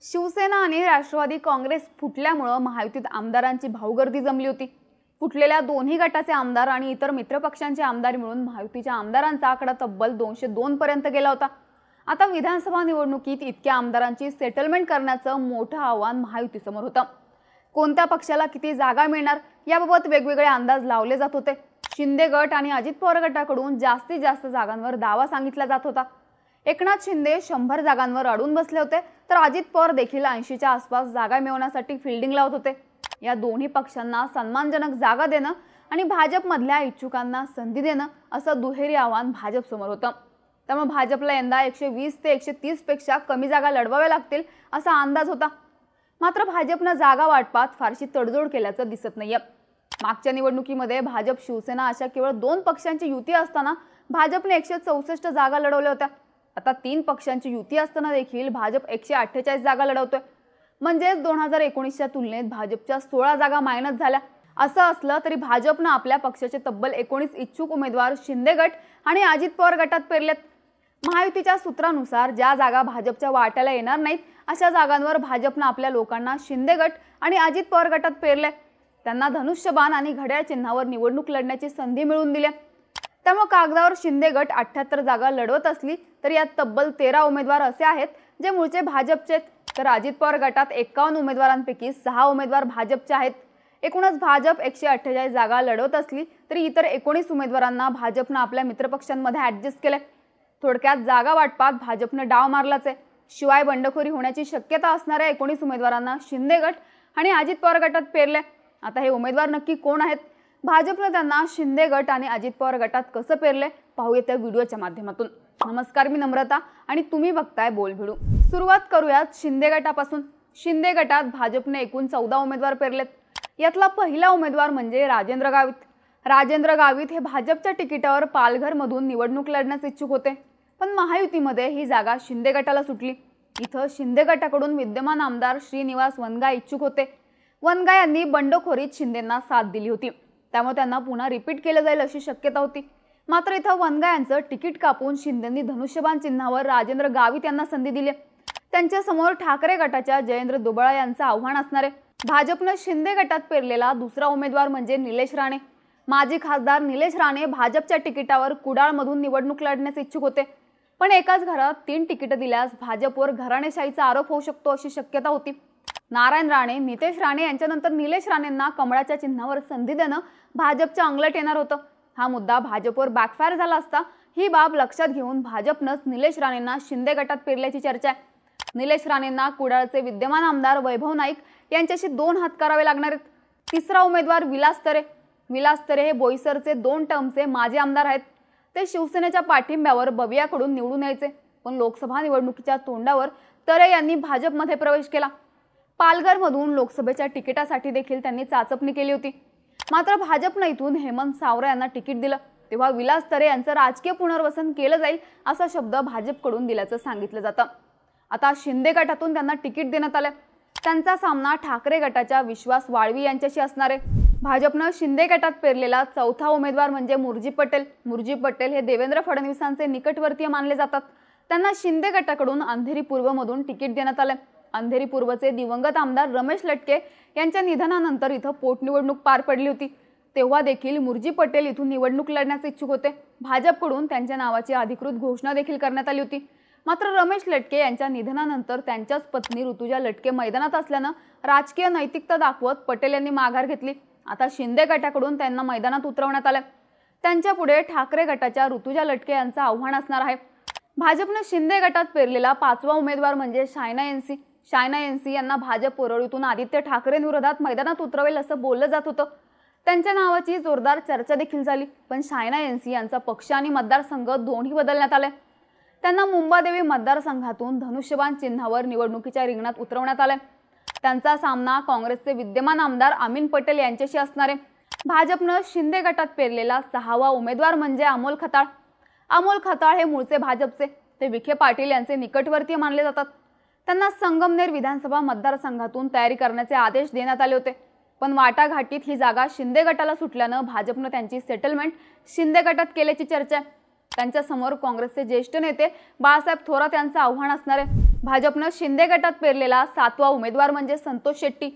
शिवसेना आणि राष्ट्रवादी काँग्रेस फुटल्यामुळे महायुतीत आमदारांची भाऊगर्दी जमली होती। फुटलेल्या दोन्ही गटाचे आमदार आणि इतर मित्रपक्षांचे आमदार मिळून महायुतीच्या आमदारांचा आकडा तब्बल 202 पर्यंत गेला होता। आता विधानसभा निवडणुकीत इतक्या आमदारांची सेटलमेंट करण्याचं मोठं आव्हान महायुतीसमोर होतं। कोणत्या पक्षाला किती जागा मिळणार याबाबत वेगवेगळे अंदाज लावले जात होते। शिंदे गट आणि अजित पवार गटाकडून जास्तीत जास्त जागांवर दावा सांगितला जात होता। एकनाथ शिंदे 100 जागांवर अडून बसले होते, तर अजित पवार देखील 80च्या आसपास जागा मिळवण्यासाठी फील्डिंग लावत होते। या दोन्ही पक्षांना सन्मानजनक जागा देणं आणि भाजपमधल्या इच्छुकांना संधी देणं असं दुहेरी आव्हान भाजपसमोर होतं। त्यामुळे भाजपला यंदा 120 ते 130 पेक्षा कमी जागा लढवाव्या लागतील असा अंदाज होता। मात्र भाजपनं जागा वाटपात फारशी तडजोड केल्याचं दिसत नाहीये। मागच्या निवडणुकीमध्ये भाजप शिवसेना अशा केवळ 2 पक्षांची युती असताना भाजपने 164 जागा लढवल्या होत्या। आता 3 पक्षांची युती असताना देखील भाजप 148 जागा लढवतोय। म्हणजे 2019च्या तुलनेत भाजपच्या 16 जागा मायनस झाल्या। असं असलं तरी भाजपनं आपल्या पक्षाचे तब्बल 19 इच्छुक उमेदवार शिंदे गट आणि अजित पवार गटात पेरलेत। महायुतीच्या सूत्रानुसार ज्या जागा भाजपच्या वाट्याला येणार नाहीत अशा जागांवर भाजपनं आपल्या लोकांना शिंदे गट आणि अजित पवार गटात पेरले। त्यांना धनुष्यबाण आणि घड्याळ चिन्हावर निवडणूक लढण्याची संधी मिळवून दिली। त्यामुळे कागदावर शिंदे गट 78 जागा लढवत असली तरी यात तब्बल 13 उमेदवार असे आहेत जे मूळचे भाजपचे, तर अजित पवार गटात 51 उमेदवारांपैकी 6 उमेदवार भाजपचे आहेत। एकूणच भाजप 148 जागा लढवत असली तरी इतर 19 उमेदवारांना भाजपनं आपल्या मित्रपक्षांमध्ये ऍडजस्ट केले। थोडक्यात जागा वाटपात भाजपनं डाव मारलाच आहे। शिवाय बंडखोरी होण्याची शक्यता असणाऱ्या 19 उमेदवारांना शिंदे गट आणि अजित पवार गटात पेरले। आता हे उमेदवार नक्की कोण आहेत, भाजपनं त्यांना शिंदे गट आणि अजित पवार गटात कसं पेरले पाहूया त्या व्हिडिओच्या माध्यमातून। नमस्कार, मी नम्रता आणि तुम्ही बघताय बोलभिडू। सुरुवात करूयात शिंदे गटापासून। शिंदे गटात भाजपने एकूण 14 उमेदवार पेरलेत। यातला पहिला उमेदवार म्हणजे राजेंद्र गावित। राजेंद्र गावित हे भाजपच्या तिकिटावर पालघरमधून निवडणूक लढण्यास इच्छुक होते, पण महायुतीमध्ये ही जागा शिंदे गटाला सुटली। इथं शिंदे गटाकडून विद्यमान आमदार श्रीनिवास वनगा इच्छुक होते। वनगा यांनी बंडखोरीत शिंदेंना साथ दिली होती, त्यामुळे त्यांना पुन्हा रिपीट केलं जाईल अशी शक्यता होती। मात्र इथं वनगा यांचं तिकीट कापून शिंदेंनी धनुष्यबाण चिन्हावर राजेंद्र गावित यांना संधी दिली। त्यांच्या समोर ठाकरे गटाच्या जयेंद्र दुबळा यांचं आव्हान असणार आहे। भाजपनं शिंदे गटात पेरलेला दुसरा उमेदवार म्हणजे निलेश राणे। माजी खासदार निलेश राणे भाजपच्या तिकिटावर कुडाळमधून निवडणूक लढण्यास इच्छुक होते, पण एकाच घरात 3 तिकीट दिल्यास भाजपवर घराणेशाहीचा आरोप होऊ शकतो अशी शक्यता होती। नारायण राणे, नितेश राणे यांच्यानंतर निलेश राणेंना कमळाच्या चिन्हावर संधी देणं भाजपच्या अंगलट येणार होतं। हा मुद्दा भाजपवर बॅकफायर झाला असता। ही बाब लक्षात घेऊन भाजपनंच निलेश राणेंना शिंदे गटात पेरल्याची चर्चा आहे। निलेश राणेंना कुडाळचे विद्यमान आमदार वैभव नाईक यांच्याशी 2 हात करावे लागणार आहेत। तिसरा उमेदवार विलास तरे। विलास तरे हे बोईसरचे 2 टर्मचे माजी आमदार आहेत। ते शिवसेनेच्या पाठिंब्यावर बवियाकडून निवडून यायचे, पण लोकसभा निवडणुकीच्या तोंडावर तरे यांनी भाजपमध्ये प्रवेश केला। पालघरमधून लोकसभेच्या तिकिटासाठी देखील त्यांनी चाचपणी केली होती। मात्र भाजपनं इथून हेमंत सावरा यांना तिकीट दिलं, तेव्हा विलास तरे यांचं राजकीय पुनर्वसन केलं जाईल असा शब्द भाजपकडून दिल्याचं सांगितलं जातं। आता शिंदे गटातून त्यांना तिकीट देण्यात आलं। त्यांचा सामना ठाकरे गटाच्या विश्वास वाळवी यांच्याशी असणार आहे। भाजपनं शिंदे गटात पेरलेला चौथा उमेदवार म्हणजे मुर्जी पटेल। मुर्जी पटेल हे देवेंद्र फडणवीसांचे निकटवर्तीय मानले जातात। त्यांना शिंदे गटाकडून अंधेरी पूर्वमधून तिकीट देण्यात आलं। अंधेरी पूर्वचे दिवंगत आमदार रमेश लटके यांच्या निधनानंतर इथं पोटनिवडणूक पार पडली होती, तेव्हा देखील मुर्जी पटेल इथून निवडणूक लढण्यास इच्छुक होते। भाजपकडून त्यांच्या नावाची अधिकृत घोषणा देखील करण्यात आली होती। मात्र रमेश लटके यांच्या निधनानंतर त्यांच्याच पत्नी ऋतुजा लटके मैदानात असल्यानं राजकीय नैतिकता दाखवत पटेल यांनी माघार घेतली। आता शिंदे गटाकडून त्यांना मैदानात उतरवण्यात आलं। त्यांच्या पुढे ठाकरे गटाच्या ऋतुजा लटके यांचं आव्हान असणार आहे। भाजपनं शिंदे गटात पेरलेला 5वा उमेदवार म्हणजे शायना एनसी। शायना एनसी यांना भाजप परळीतून आदित्य ठाकरेंविरोधात मैदानात उतरवेल असं बोललं जात होतं। त्यांच्या नावाची जोरदार चर्चा देखील झाली, पण शायना एनसी यांचा पक्ष आणि मतदारसंघ दोन्ही बदलण्यात आले। त्यांना मुंबादेवी मतदारसंघातून धनुष्यबाण चिन्हावर निवडणुकीच्या रिंगणात उतरवण्यात आले। त्यांचा सामना काँग्रेसचे विद्यमान आमदार अमीन पटेल यांच्याशी असणार आहे। भाजपनं शिंदे गटात पेरलेला 6वा उमेदवार म्हणजे अमोल खताळ। अमोल खताळ हे मूळचे भाजपचे, ते विखे पाटील यांचे निकटवर्तीय मानले जातात। त्यांना संगमनेर विधानसभा मतदारसंघातून तयारी करण्याचे आदेश देण्यात आले होते, पण वाटाघाटीत ही जागा शिंदे गटाला सुटल्यानं भाजपनं त्यांची सेटलमेंट शिंदे गटात केल्याची चर्चा आहे। त्यांच्या समोर काँग्रेसचे ज्येष्ठ नेते बाळासाहेब थोरात यांचं आव्हान असणार आहे। भाजपनं शिंदे गटात पेरलेला 7वा उमेदवार म्हणजे संतोष शेट्टी.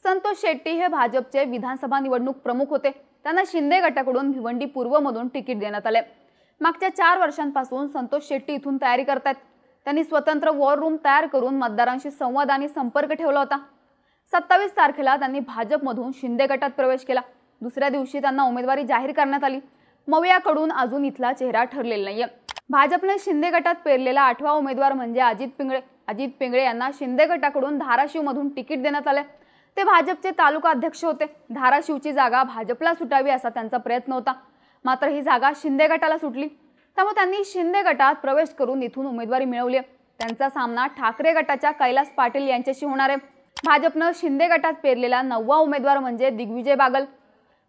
संतोष शेट्टी हे भाजपचे विधानसभा निवडणूक प्रमुख होते. त्यांना शिंदे गटाकडून भिवंडी पूर्वमधून तिकीट देण्यात आले. मागच्या 4 वर्षांपासून संतोष शेट्टी इथून तयारी करतात. त्यांनी स्वतंत्र वॉर रूम तयार करून मतदारांशी संवाद आणि संपर्क ठेवला होता. 27 तारखेला त्यांनी भाजपमधून शिंदे गटात प्रवेश केला. दुसऱ्या दिवशी त्यांना उमेदवारी जाहीर करण्यात आली. मवियाकडून अजून इथला चेहरा ठरलेला नाहीये. भाजपने शिंदे गटात पेरलेला 8वा उमेदवार म्हणजे अजित पिंगळे. अजित पिंगळे यांना शिंदे गटाकडून धाराशिवमधून तिकीट देण्यात आले. ते भाजपचे तालुका अध्यक्ष होते. धाराशिवची जागा भाजपला सुटावी असा त्यांचा प्रयत्न होता. मात्र ही जागा शिंदे गटाला सुटली. त्यामुळे त्यांनी शिंदे गटात प्रवेश करून इथून उमेदवारी मिळवली. त्यांचा सामना ठाकरे गटाच्या कैलास पाटील यांच्याशी होणार आहे. भाजपनं शिंदे गटात पेरलेला 9वा उमेदवार म्हणजे दिग्विजय बागल.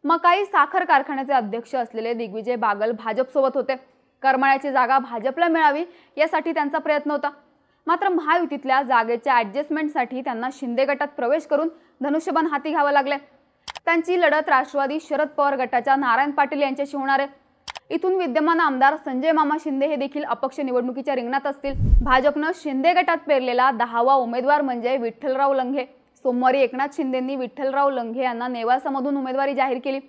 मकाई साखर कारखान्याचे अध्यक्ष असलेले दिग्विजय बागल भाजपसोबत होते. करमाळ्याची जागा भाजपला मिळावी यासाठी त्यांचा प्रयत्न होता. मात्र महायुतीतल्या जागेच्या ऍडजस्टमेंटसाठी त्यांना शिंदे गटात प्रवेश करून धनुष्यबाण हाती घ्यावं लागले. त्यांची लढत राष्ट्रवादी शरद पवार गटाच्या नारायण पाटील यांच्याशी होणार आहे. इथून विद्यमान आमदार संजय मामा शिंदे हे देखील अपक्ष निवडणुकीच्या रिंगणात असतील. भाजपनं शिंदे गटात पेरलेला 10वा उमेदवार म्हणजे विठ्ठलराव लंघे. सोमवारी एकनाथ शिंदेंनी विठ्ठलराव लंघे यांना नेवासामधून उमेदवारी जाहीर केली.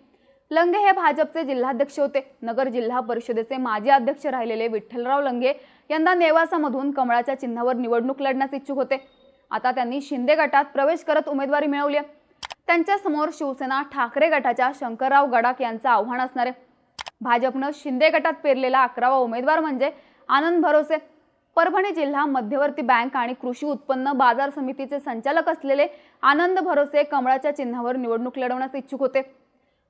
लंघे हे भाजपचे जिल्हाध्यक्ष होते. नगर जिल्हा परिषदेचे माजी अध्यक्ष राहिलेले विठ्ठलराव लंघे यंदा नेवासामधून कमळाच्या चिन्हावर निवडणूक लढण्यास इच्छुक होते. आता त्यांनी शिंदे गटात प्रवेश करत उमेदवारी मिळवली. त्यांच्या समोर शिवसेना ठाकरे गटाच्या शंकरराव गडाख यांचं आव्हान असणार आहे. भाजपनं शिंदे गटात पेरलेला 11वा उमेदवार म्हणजे आनंद भरोसे. परभणी जिल्हा मध्यवर्ती बँक आणि कृषी उत्पन्न बाजार समितीचे संचालक असलेले आनंद भरोसे कमळाच्या चिन्हावर निवडणूक लढवण्यास इच्छुक होते.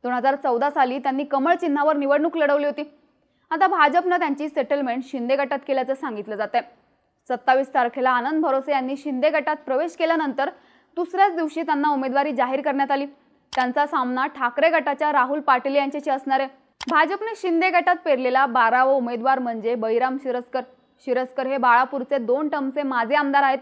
2014 साली त्यांनी कमळ चिन्हावर निवडणूक लढवली होती. आता भाजपनं त्यांची सेटलमेंट शिंदे गटात केल्याचं सांगितलं जात आहे. 27 तारखेला आनंद भरोसे यांनी शिंदे गटात प्रवेश केल्यानंतर दुसऱ्याच दिवशी त्यांना उमेदवारी जाहीर करण्यात आली. त्यांचा सामना ठाकरे गटाच्या राहुल पाटील यांच्याशी असणार आहे. भाजपने शिंदे गटात पेरलेला 12वा उमेदवार म्हणजे बहिराम शिरस्कर. शिरस्कर हे बाळापूरचे 2 टर्मचे माजी आमदार आहेत.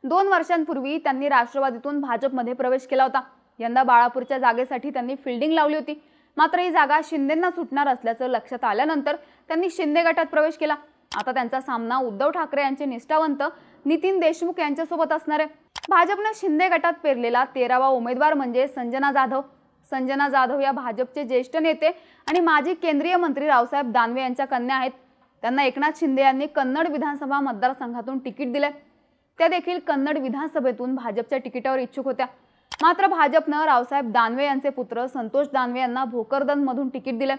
2 वर्षांपूर्वी त्यांनी राष्ट्रवादीतून भाजपमध्ये प्रवेश केला होता. यंदा बाळापूरच्या जागेसाठी त्यांनी फिल्डिंग लावली होती. मात्र ही जागा शिंदेंना सुटणार असल्याचं लक्षात आल्यानंतर त्यांनी शिंदे गटात प्रवेश केला. आता त्यांचा सामना उद्धव ठाकरे यांचे निष्ठावंत नितीन देशमुख यांच्यासोबत असणार आहे. भाजपने शिंदे गटात पेरलेला 13वा उमेदवार म्हणजे संजना जाधव. संजना जाधव या भाजपचे ज्येष्ठ नेते आणि माजी केंद्रीय मंत्री रावसाहेब दानवे यांच्या कन्या आहेत. त्यांना एकनाथ शिंदे यांनी कन्नड विधानसभा मतदारसंघातून तिकीट दिले. त्या देखील कन्नड विधानसभेतून भाजपच्या तिकिटावर इच्छुक होत्या. मात्र भाजपनं रावसाहेब दानवे यांचे पुत्र संतोष दानवे यांना भोकरदनमधून तिकीट दिले.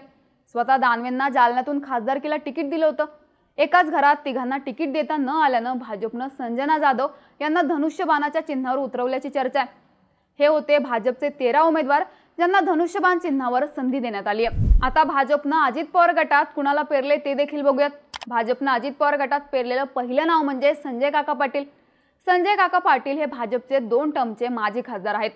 स्वतः दानवेंना जालन्यातून खासदारकीला तिकीट दिलं होतं. एकाच घरात तिघांना तिकीट देता न आल्यानं भाजपनं संजना जाधव यांना धनुष्यबाणाच्या चिन्हावर उतरवल्याची चर्चा आहे. हे होते भाजपचे 13 उमेदवार ज्यांना धनुष्यबाण चिन्हावर संधी देण्यात आली आहे. आता भाजपनं अजित पवार गटात कुणाला पेरले ते देखील बघूयात. भाजपनं अजित पवार गटात पेरलेलं पहिलं नाव म्हणजे संजय काका पाटील. संजय काका पाटील हे भाजपचे 2 टर्मचे माजी खासदार आहेत.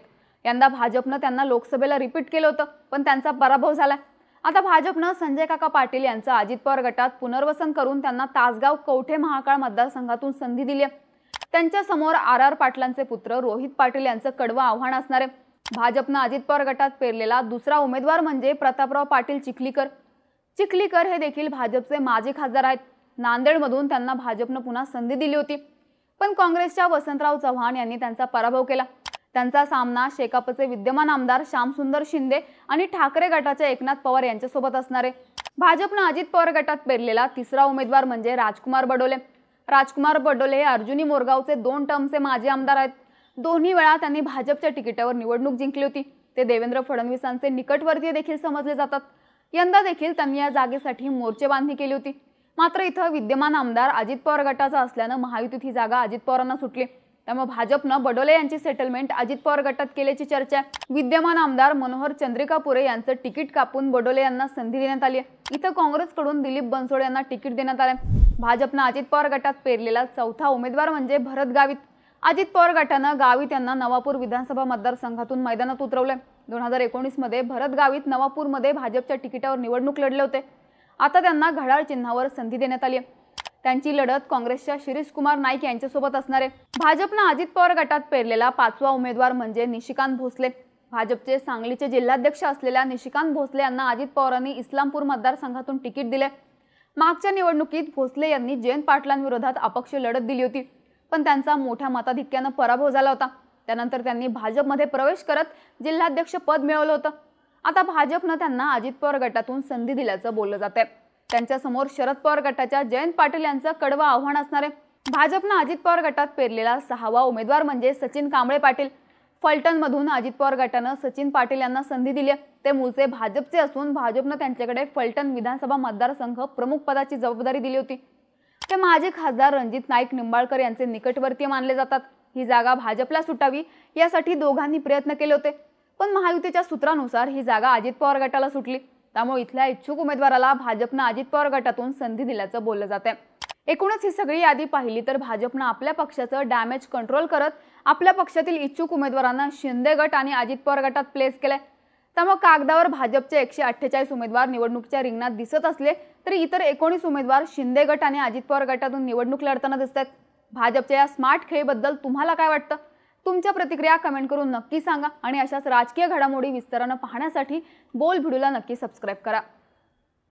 यंदा भाजपनं त्यांना लोकसभेला रिपीट केलं होतं, पण त्यांचा पराभव झाला. आता भाजपनं संजय काका पाटील यांचं अजित पवार गटात पुनर्वसन करून त्यांना तासगाव कवठे महाकाळ मतदारसंघातून संधी दिली आहे. त्यांच्या समोर आर पाटलांचे पुत्र रोहित पाटील यांचं कडवं आव्हान असणार आहे. भाजपनं अजित पवार गटात पेरलेला दुसरा उमेदवार म्हणजे प्रतापराव पाटील चिखलीकर. चिखलीकर हे देखील भाजपचे माजी खासदार आहेत. नांदेडमधून त्यांना भाजपनं पुन्हा संधी दिली होती, पण काँग्रेसच्या वसंतराव चव्हाण यांनी त्यांचा पराभव केला. त्यांचा सामना शेकापचे विद्यमान आमदार श्यामसुंदर शिंदे आणि ठाकरे गटाच्या एकनाथ पवार यांच्यासोबत असणार आहे. भाजपनं अजित पवार गटात पेरलेला तिसरा उमेदवार म्हणजे राजकुमार बडोले. राजकुमार बडोले हे अर्जुनी मोरगावचे 2 टर्मचे माजी आमदार आहेत. दोन्ही वेळा त्यांनी भाजपच्या तिकिटावर निवडणूक जिंकली होती. ते देवेंद्र फडणवीसांचे निकटवर्तीय देखील समजले जातात. यंदा देखील त्यांनी या जागेसाठी मोर्चेबांधणी केली होती. मात्र इथं विद्यमान आमदार अजित पवार गटाचा असल्यानं महायुतीत ही जागा अजित पवारांना सुटली. त्यामुळे भाजपनं बडोले यांची सेटलमेंट अजित पवार गटात केल्याची चर्चा आहे. विद्यमान आमदार मनोहर चंद्रिकापुरे यांचं तिकीट कापून बडोले यांना संधी देण्यात आली आहे. इथं काँग्रेसकडून दिलीप बनसोडे यांना तिकीट देण्यात आलं. भाजपनं अजित पवार गटात पेरलेला 4था उमेदवार म्हणजे भरत गावित. अजित पवार गटानं गावित यांना नवापूर विधानसभा मतदारसंघातून मैदानात उतरवले. 2019 मध्ये भरत गावित नवापूरमध्ये भाजपच्या तिकिटावर निवडणूक लढले होते. आता त्यांना घड्याळ चिन्हावर संधी देण्यात आली आहे. त्यांची लढत काँग्रेसच्या शिरीष कुमार नाईक यांच्यासोबत असणार आहे. भाजपनं अजित पवार गटात पेरलेला 5वा उमेदवार म्हणजे निशिकांत भोसले. भाजपचे सांगलीचे जिल्हाध्यक्ष असलेल्या निशिकांत भोसले यांना अजित पवारांनी इस्लामपूर मतदारसंघातून तिकीट दिले. मागच्या निवडणुकीत भोसले यांनी जयंत पाटलांविरोधात अपक्ष लढत दिली होती. पण त्यांचा मोठ्या मताधिक्यानं पराभव झाला होता। त्यानंतर त्यांनी भाजपमध्ये प्रवेश करत जिल्हाध्यक्ष पद मिळवलं होतं। आता भाजपनं त्यांना अजित पवार गटातून संधी दिल्याचं बोललं जातंय। त्यांच्या समोर शरद पवार गटाच्या जयंत पाटील यांचं कडवं आव्हान असणार आहे। भाजपनं अजित पवार गटात पेरलेला 6वा उमेदवार म्हणजे सचिन कांबळे पाटील। फलटणमधून अजित पवार गटानं सचिन पाटील यांना संधी दिली आहे। ते मूळचे भाजपचे असून भाजपनं त्यांच्याकडे फलटण विधानसभा मतदारसंघ प्रमुख पदाची जबाबदारी दिली होती। ते माजी खासदार रणजित नाईक निंबाळकर यांचे निकटवर्तीय मानले जातात। ही जागा भाजपला सुटावी यासाठी दोघांनी प्रयत्न केले होते, पण महायुतीच्या सूत्रानुसार ही जागा अजित पवार गटाला सुटली। त्यामुळे इथल्या इच्छुक उमेदवाराला भाजपनं अजित पवार गटातून संधी दिल्याचं बोललं जातंय। एकूणच ही सगळी यादी पाहिली तर भाजपनं आपल्या पक्षाचं डॅमेज कंट्रोल करत आपल्या पक्षातील इच्छुक उमेदवारांना शिंदे गट आणि अजित पवार गटात प्लेस केलंय। त्यामुळे कागदावर भाजपचे 148 उमेदवार निवडणुकीच्या रिंगणात दिसत असले तरी इतर 19 उमेदवार शिंदे गट आणि अजित पवार गटातून निवडणूक लढताना दिसतात। भाजपच्या या स्मार्ट खेळीबद्दल तुम्हाला काय वाटतं? तुमच्या प्रतिक्रिया कमेंट करून नक्की सांगा आणि अशाच राजकीय घडामोडी विस्तारानं पाहण्यासाठी बोल व्हिडिओला नक्की सबस्क्राईब करा।